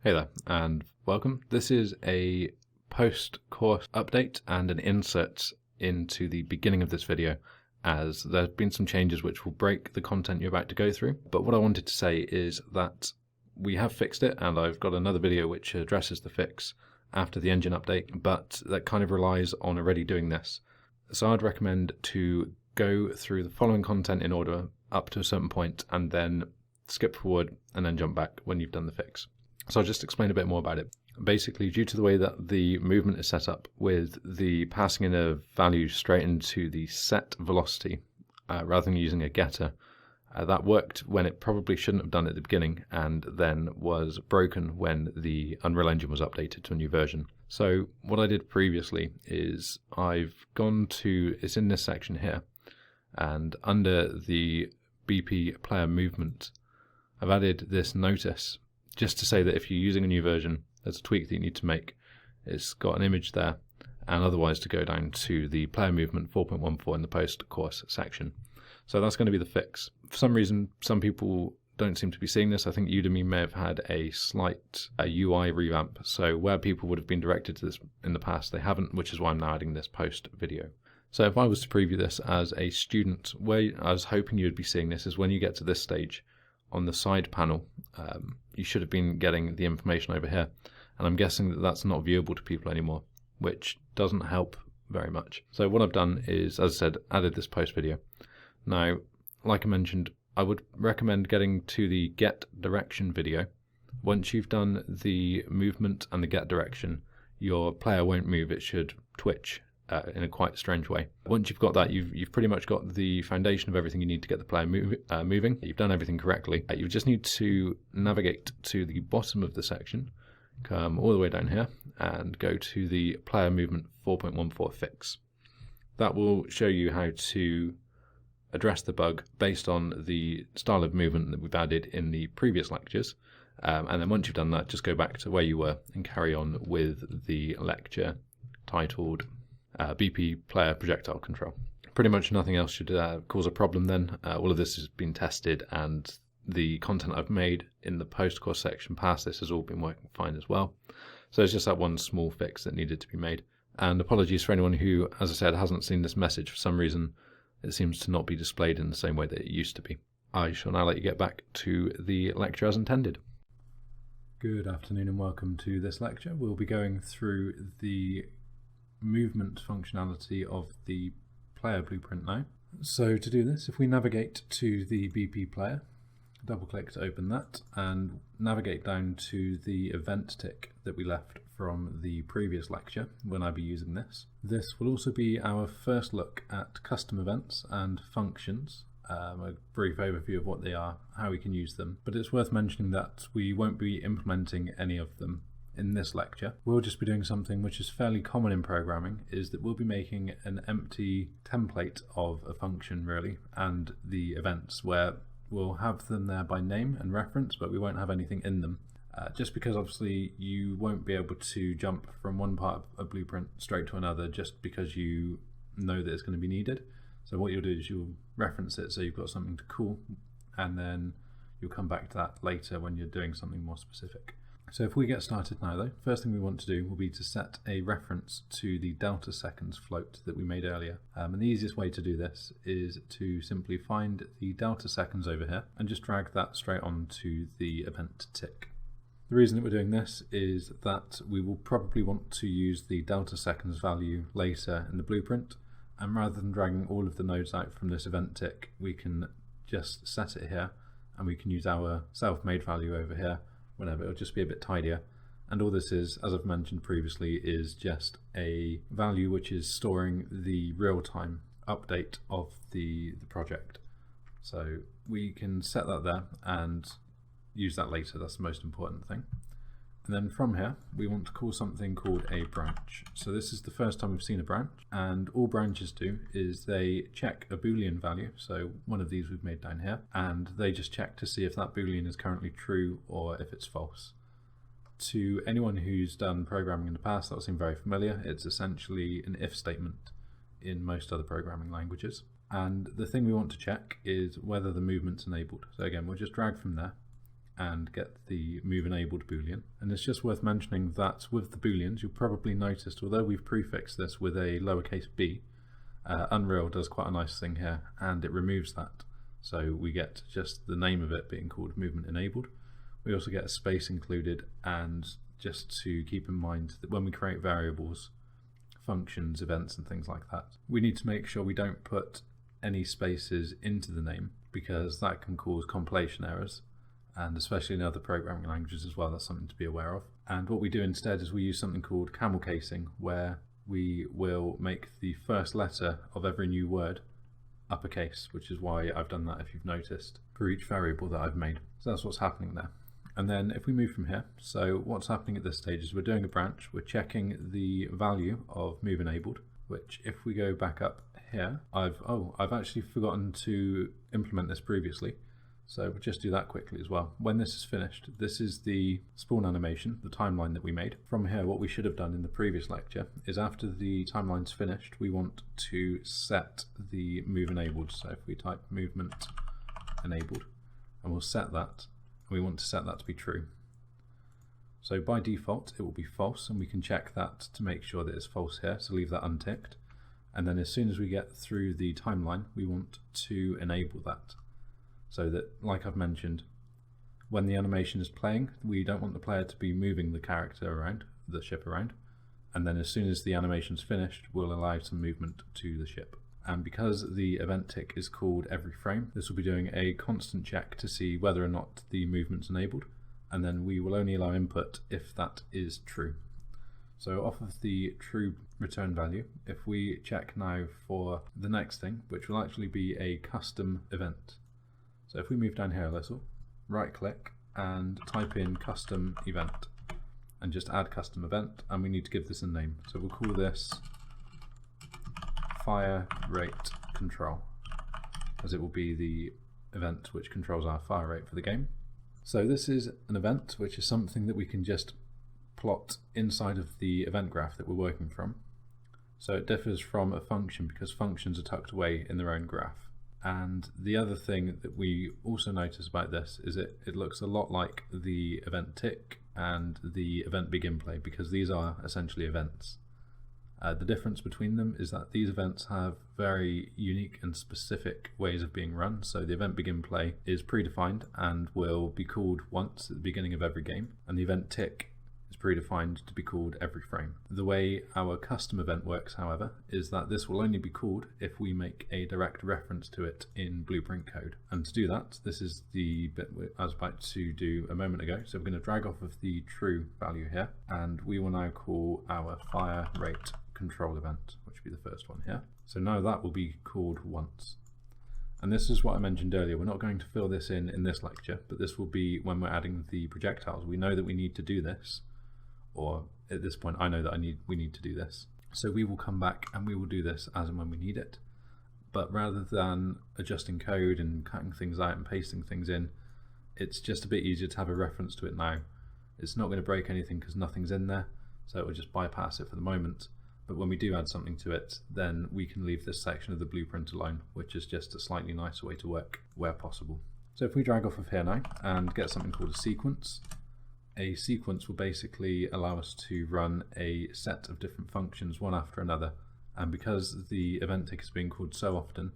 Hey there, and welcome. This is a post-course update and an insert into the beginning of this video, as there have been some changes which will break the content you're about to go through. But what I wanted to say is that we have fixed it, and I've got another video which addresses the fix after the engine update, but that kind of relies on already doing this. So I'd recommend to go through the following content in order up to a certain point, and then skip forward and then jump back when you've done the fix. So I'll just explain a bit more about it. Basically, due to the way that the movement is set up with the passing in of values straight into the set velocity, rather than using a getter, that worked when it probably shouldn't have done at the beginning, and then was broken when the Unreal Engine was updated to a new version. So what I did previously is I've gone to, it's in this section here, and under the bpPlayer movement, I've added this notice just to say that if you're using a new version, there's a tweak that you need to make. It's got an image there, and otherwise to go down to the player movement 4.14 in the post-course section. So that's going to be the fix. For some reason, some people don't seem to be seeing this. I think Udemy may have had a slight UI revamp. So where people would have been directed to this in the past, they haven't, which is why I'm now adding this post video. So if I was to preview this as a student, where I was hoping you would be seeing this is when you get to this stage on the side panel, you should have been getting the information over here. And I'm guessing that that's not viewable to people anymore, which doesn't help very much. So what I've done is, as I said, added this post video. Now, like I mentioned, I would recommend getting to the get direction video. Once you've done the movement and the get direction, your player won't move, it should twitch in a quite strange way. Once you've got that, you've pretty much got the foundation of everything you need to get the player moving. You've done everything correctly. You just need to navigate to the bottom of the section, come all the way down here, and go to the player movement 4.14 fix. That will show you how to address the bug based on the style of movement that we've added in the previous lectures. And then once you've done that, just go back to where you were and carry on with the lecture titled bpPlayer projectile control. Pretty much nothing else should cause a problem then. All of this has been tested, and the content I've made in the post-course section past this has all been working fine as well. So it's just that one small fix that needed to be made. And apologies for anyone who, as I said, hasn't seen this message for some reason. It seems to not be displayed in the same way that it used to be. I shall now let you get back to the lecture as intended. Good afternoon and welcome to this lecture. We'll be going through the movement functionality of the player blueprint now. So to do this, if we navigate to the bpPlayer, double click to open that, and navigate down to the event tick that we left from the previous lecture when I'll be using this. This will also be our first look at custom events and functions, a brief overview of what they are, how we can use them, but it's worth mentioning that we won't be implementing any of them in this lecture. We'll just be doing something which is fairly common in programming, is that we'll be making an empty template of a function really, and the events where we'll have them there by name and reference, but we won't have anything in them. Just because obviously you won't be able to jump from one part of a blueprint straight to another just because you know that it's going to be needed. So what you'll do is you'll reference it so you've got something to call, and then you'll come back to that later when you're doing something more specific. So if we get started now though, first thing we want to do will be to set a reference to the delta seconds float that we made earlier. And the easiest way to do this is to simply find the delta seconds over here and just drag that straight onto the event tick. The reason that we're doing this is that we will probably want to use the delta seconds value later in the blueprint, and rather than dragging all of the nodes out from this event tick, we can just set it here and we can use our self-made value over here whenever. It'll just be a bit tidier. And all this is, as I've mentioned previously, is just a value which is storing the real-time update of the project. So we can set that there and use that later. That's the most important thing. And then from here, we want to call something called a branch. So this is the first time we've seen a branch, and all branches do is they check a Boolean value. So one of these we've made down here, and they just check to see if that Boolean is currently true or if it's false. To anyone who's done programming in the past, that will seem very familiar. It's essentially an if statement in most other programming languages. And the thing we want to check is whether the movement's enabled. So again, we'll just drag from there and get the move enabled boolean. And it's just worth mentioning that with the booleans, you'll probably noticed, although we've prefixed this with a lowercase b, Unreal does quite a nice thing here, and it removes that. So we get just the name of it being called movement enabled. We also get a space included, and just to keep in mind that when we create variables, functions, events and things like that, we need to make sure we don't put any spaces into the name, because that can cause compilation errors, and especially in other programming languages as well, that's something to be aware of. And what we do instead is we use something called camel casing, where we will make the first letter of every new word uppercase, which is why I've done that, if you've noticed, for each variable that I've made. So that's what's happening there. And then if we move from here, so what's happening at this stage is we're doing a branch, we're checking the value of move enabled, which if we go back up here, I've actually forgotten to implement this previously, so we'll just do that quickly as well. When this is finished, this is the spawn animation, the timeline that we made. From here, what we should have done in the previous lecture is after the timeline's finished, we want to set the move enabled. So if we type movement enabled, and we'll set that, we want to set that to be true. So by default it will be false, and we can check that to make sure that it's false here, so leave that unticked. And then as soon as we get through the timeline, we want to enable that, so that, like I've mentioned, when the animation is playing, we don't want the player to be moving the character around, the ship around, and then as soon as the animation's finished, we'll allow some movement to the ship. And because the event tick is called every frame, this will be doing a constant check to see whether or not the movement's enabled, and then we will only allow input if that is true. So off of the true return value, if we check now for the next thing, which will actually be a custom event. So if we move down here a little, right click and type in custom event and just add custom event, and we need to give this a name. So we'll call this fire rate control, as it will be the event which controls our fire rate for the game. So this is an event which is something that we can just plot inside of the event graph that we're working from. So it differs from a function because functions are tucked away in their own graph. And the other thing that we also notice about this is it looks a lot like the event tick and the event begin play, because these are essentially events. The difference between them is that these events have very unique and specific ways of being run. So the event begin play is predefined and will be called once at the beginning of every game, and the event tick is predefined to be called every frame. The way our custom event works, however, is that this will only be called if we make a direct reference to it in Blueprint code. And to do that, this is the bit I was about to do a moment ago. So we're going to drag off of the true value here, and we will now call our fire rate control event, which will be the first one here. So now that will be called once. And this is what I mentioned earlier. We're not going to fill this in this lecture, but this will be when we're adding the projectiles. We know that we need to do this, or at this point I know that we need to do this. So we will come back and we will do this as and when we need it. But rather than adjusting code and cutting things out and pasting things in, it's just a bit easier to have a reference to it now. It's not going to break anything because nothing's in there, so it will just bypass it for the moment. But when we do add something to it, then we can leave this section of the blueprint alone, which is just a slightly nicer way to work where possible. So if we drag off of here now and get something called a sequence will basically allow us to run a set of different functions one after another. And because the event tick is being called so often,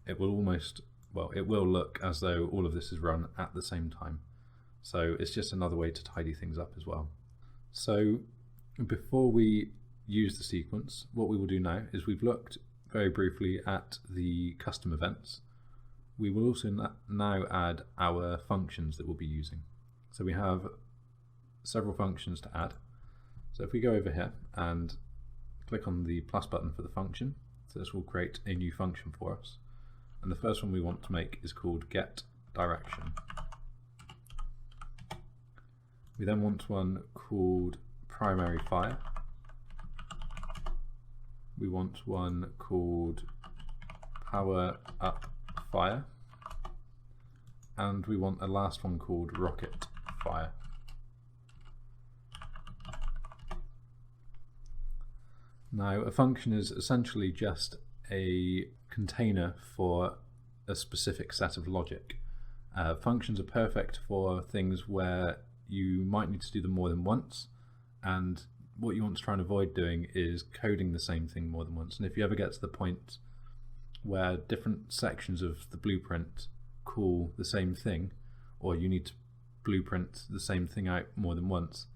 it will look as though all of this is run at the same time. So it's just another way to tidy things up as well. So before we use the sequence, what we will do now is we've looked very briefly at the custom events. We will also now add our functions that we'll be using. So we have several functions to add. So if we go over here and click on the plus button for the function, so this will create a new function for us. And the first one we want to make is called get direction. We then want one called primary fire. We want one called power up fire, and we want a last one called rocket fire. Now, a function is essentially just a container for a specific set of logic, Functions are perfect for things where you might need to do them more than once, and what you want to try and avoid doing is coding the same thing more than once. And if you ever get to the point where different sections of the blueprint call the same thing, or you need to blueprint the same thing out more than once,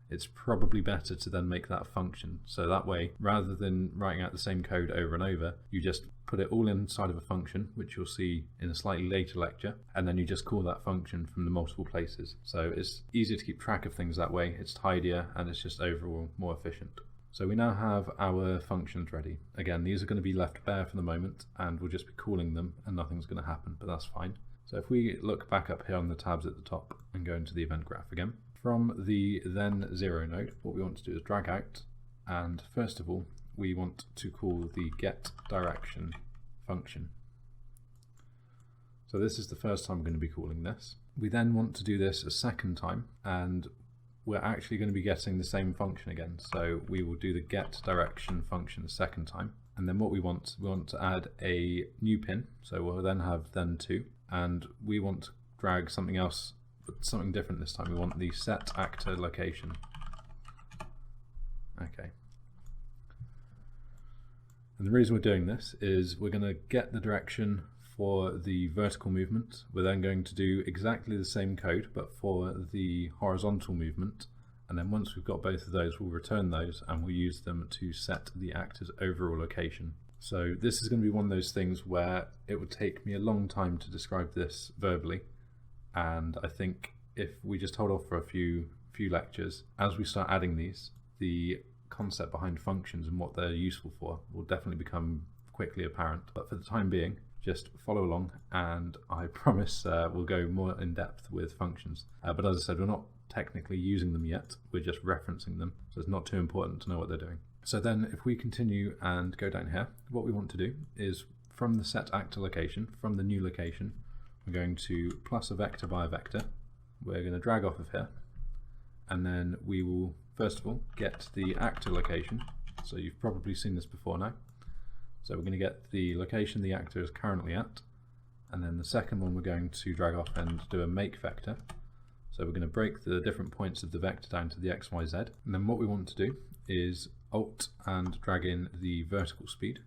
it's probably better to then make that a function. So that way, rather than writing out the same code over and over, you just put it all inside of a function, which you'll see in a slightly later lecture, and then you just call that function from the multiple places. So it's easier to keep track of things that way, it's tidier, and it's just overall more efficient. So we now have our functions ready. Again, these are going to be left bare for the moment, and we'll just be calling them and nothing's going to happen, but that's fine. So if we look back up here on the tabs at the top and go into the event graph again, from the then 0 node, what we want to do is drag out, and first of all, we want to call the getDirection function. So this is the first time we're going to be calling this. We then want to do this a second time, and we're actually going to be getting the same function again. So we will do the getDirection function a second time, and then what we want to add a new pin. So we'll then have then2, and we want to drag something else, but something different this time. We want the setActorLocation. Okay. And the reason we're doing this is we're going to get the direction for the vertical movement. We're then going to do exactly the same code, but for the horizontal movement. And then once we've got both of those, we'll return those and we'll use them to set the actor's overall location. So this is going to be one of those things where it would take me a long time to describe this verbally. And I think if we just hold off for a few lectures, as we start adding these, the concept behind functions and what they're useful for will definitely become quickly apparent. But for the time being, just follow along, and I promise we'll go more in depth with functions. But as I said, we're not technically using them yet, we're just referencing them, so it's not too important to know what they're doing. So then if we continue and go down here, what we want to do is from the setActorLocation, from the new location, we're going to plus a vector by a vector. We're going to drag off of here, and then we will first of all get the actor location. So you've probably seen this before now. So we're going to get the location the actor is currently at, and then the second one we're going to drag off and do a make vector. So we're going to break the different points of the vector down to the x, y, z, and then what we want to do is alt and drag in the vertical speed.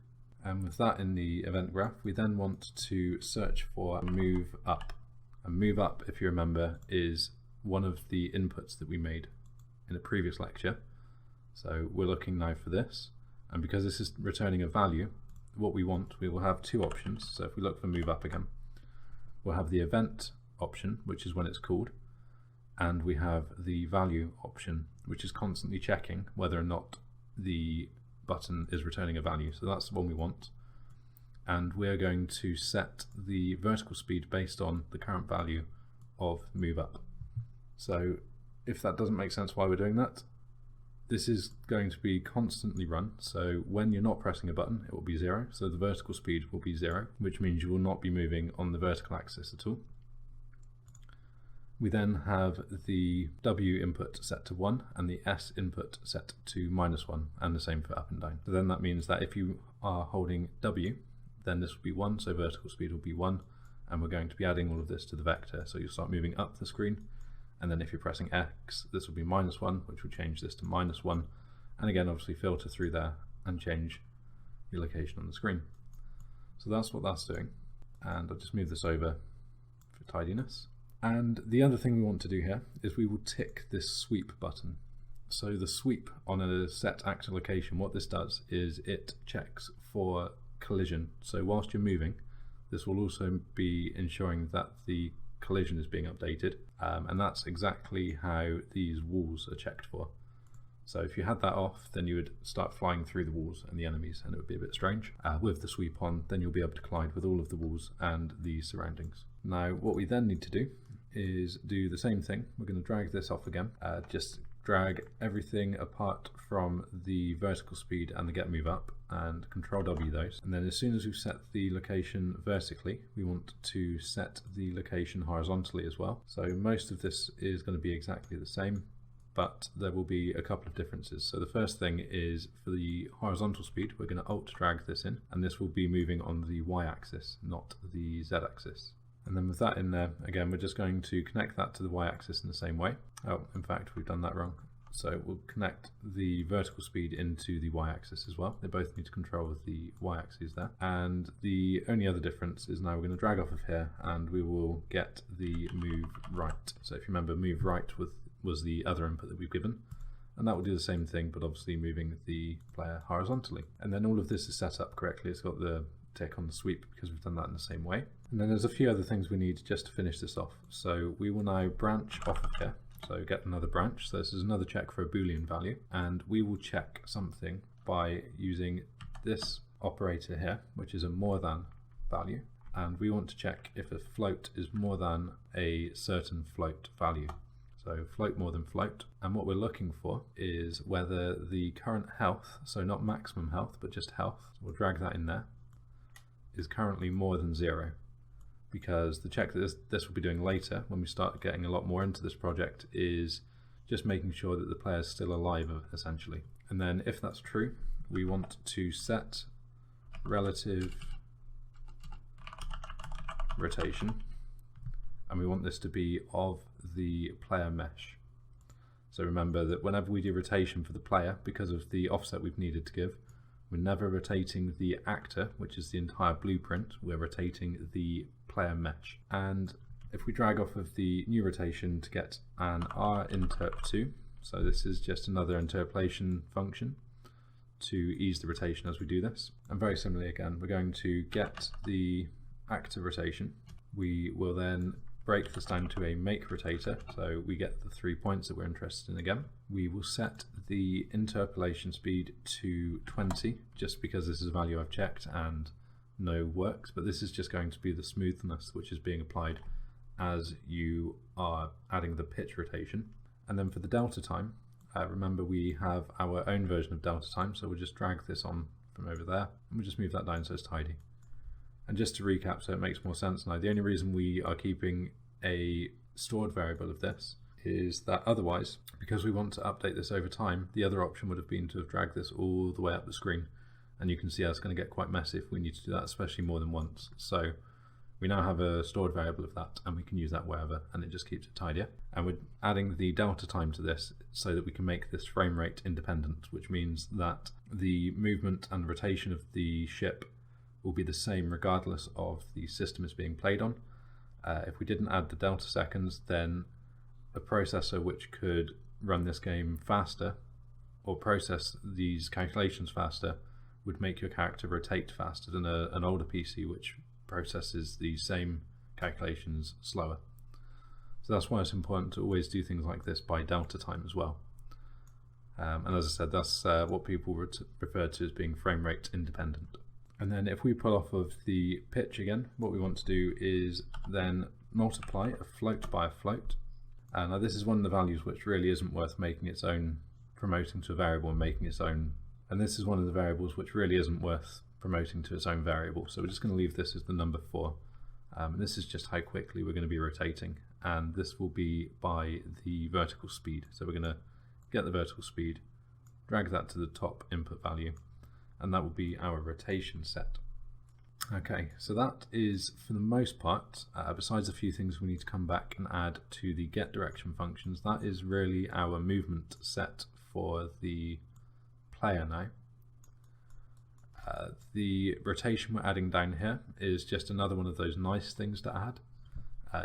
And with that in the event graph, we then want to search for move up. And move up, if you remember, is one of the inputs that we made in a previous lecture. So we're looking now for this, and because this is returning a value, what we want, we will have two options. So if we look for move up again, we'll have the event option, which is when it's called, and we have the value option, which is constantly checking whether or not the button is returning a value. So that's the one we want, and we're going to set the vertical speed based on the current value of move up. So if that doesn't make sense why we're doing that, this is going to be constantly run. So when you're not pressing a button, it will be 0. So the vertical speed will be 0, which means you will not be moving on the vertical axis at all. We then have the W input set to 1 and the S input set to -1, and the same for up and down. So then that means that if you are holding W, then this will be 1, so vertical speed will be 1, and we're going to be adding all of this to the vector. So you'll start moving up the screen, and then if you're pressing X, this will be -1, which will change this to -1, and again obviously filter through there and change your location on the screen. So that's what that's doing, and I'll just move this over for tidiness. And the other thing we want to do here is we will tick this sweep button. So the sweep on a set actor location, what this does is it checks for collision. So whilst you're moving, this will also be ensuring that the collision is being updated, and that's exactly how these walls are checked for. So if you had that off, then you would start flying through the walls and the enemies, and it would be a bit strange. With the sweep on, then you'll be able to collide with all of the walls and the surroundings. Now what we then need to do is do the same thing. We're going to drag this off again, just drag everything apart from the vertical speed and the get move up, and Control W those, and then as soon as we've set the location vertically, we want to set the location horizontally as well. So most of this is going to be exactly the same, but there will be a couple of differences. So the first thing is for the horizontal speed, we're going to alt drag this in, and this will be moving on the Y axis, not the Z axis. And then with that in there, again, we're just going to connect that to the y-axis in the same way. Oh, in fact, we've done that wrong. So we'll connect the vertical speed into the y-axis as well. They both need to control the y-axis there. And the only other difference is now we're going to drag off of here and we will get the move right. So if you remember, move right was the other input that we've given. And that will do the same thing, but obviously moving the player horizontally. And then all of this is set up correctly. It's got the tick on the sweep because we've done that in the same way. And then there's a few other things we need just to finish this off. So we will now branch off of here. So get another branch. So this is another check for a Boolean value. And we will check something by using this operator here, which is a more than value. And we want to check if a float is more than a certain float value. So float more than float. And what we're looking for is whether the current health, so not maximum health, but just health, so we'll drag that in there, is currently more than 0. Because the check that this will be doing later, when we start getting a lot more into this project, is just making sure that the player is still alive, essentially. And then if that's true, we want to set relative rotation, and we want this to be of the player mesh. So remember that whenever we do rotation for the player, because of the offset we've needed to give, we're never rotating the actor, which is the entire blueprint, we're rotating the player mesh. And if we drag off of the new rotation to get an rinterp2, so this is just another interpolation function to ease the rotation as we do this. And very similarly again, we're going to get the actor rotation. We will then break this down to a make rotator, so we get the 3 points that we're interested in again. We will set the interpolation speed to 20, just because this is a value I've checked and no works, but this is just going to be the smoothness which is being applied as you are adding the pitch rotation. And then for the delta time, remember we have our own version of delta time, so we'll just drag this on from over there and we'll just move that down so it's tidy. And just to recap so it makes more sense now, the only reason we are keeping a stored variable of this is that otherwise, because we want to update this over time, the other option would have been to have dragged this all the way up the screen. And you can see how it's going to get quite messy if we need to do that, especially more than once. So we now have a stored variable of that and we can use that wherever, and it just keeps it tidier. And we're adding the delta time to this so that we can make this frame rate independent, which means that the movement and rotation of the ship will be the same regardless of the system it's being played on. If we didn't add the delta seconds, then a processor which could run this game faster or process these calculations faster would make your character rotate faster than an older PC which processes the same calculations slower. So that's why it's important to always do things like this by delta time as well. And as I said, that's what people refer to as being frame rate independent. And then if we pull off of the pitch again, what we want to do is then multiply a float by a float. Now this is one of the values which really isn't worth making its own, promoting to a variable and making its own. And this is one of the variables which really isn't worth promoting to its own variable. So we're just going to leave this as the number 4. And this is just how quickly we're going to be rotating. And this will be by the vertical speed. So we're going to get the vertical speed, drag that to the top input value, and that will be our rotation set. Okay, so that is for the most part, besides a few things we need to come back and add to the get direction functions, that is really our movement set for the player now. The rotation we're adding down here is just another one of those nice things to add.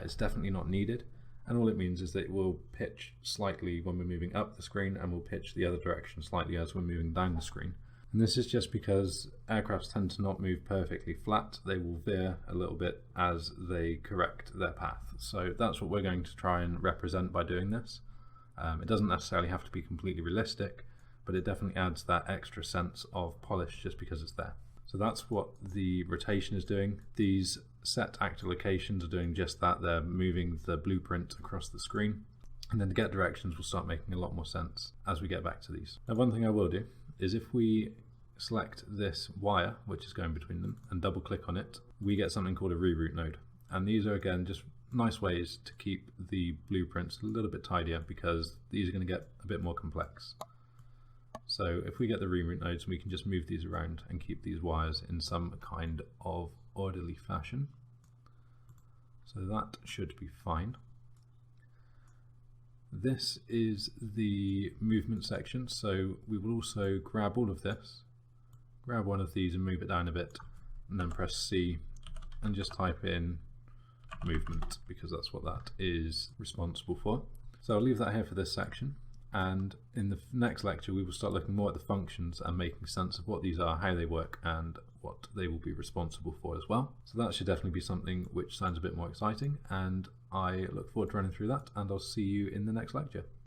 It's definitely not needed, and all it means is that it will pitch slightly when we're moving up the screen and will pitch the other direction slightly as we're moving down the screen. And this is just because aircrafts tend to not move perfectly flat. They will veer a little bit as they correct their path. So that's what we're going to try and represent by doing this. It doesn't necessarily have to be completely realistic, but it definitely adds that extra sense of polish just because it's there. So that's what the rotation is doing. These set actor locations are doing just that. They're moving the blueprint across the screen. And then the get directions will start making a lot more sense as we get back to these. Now, one thing I will do is if we select this wire, which is going between them, and double click on it, we get something called a reroute node. And these are, again, just nice ways to keep the blueprints a little bit tidier because these are going to get a bit more complex. So if we get the reroute nodes, we can just move these around and keep these wires in some kind of orderly fashion. So that should be fine. This is the movement section, so we will also grab all of this, grab one of these and move it down a bit, and then press C and just type in movement, because that's what that is responsible for. So I'll leave that here for this section, and in the next lecture we will start looking more at the functions and making sense of what these are, how they work, and what they will be responsible for as well. So that should definitely be something which sounds a bit more exciting, and I look forward to running through that, and I'll see you in the next lecture.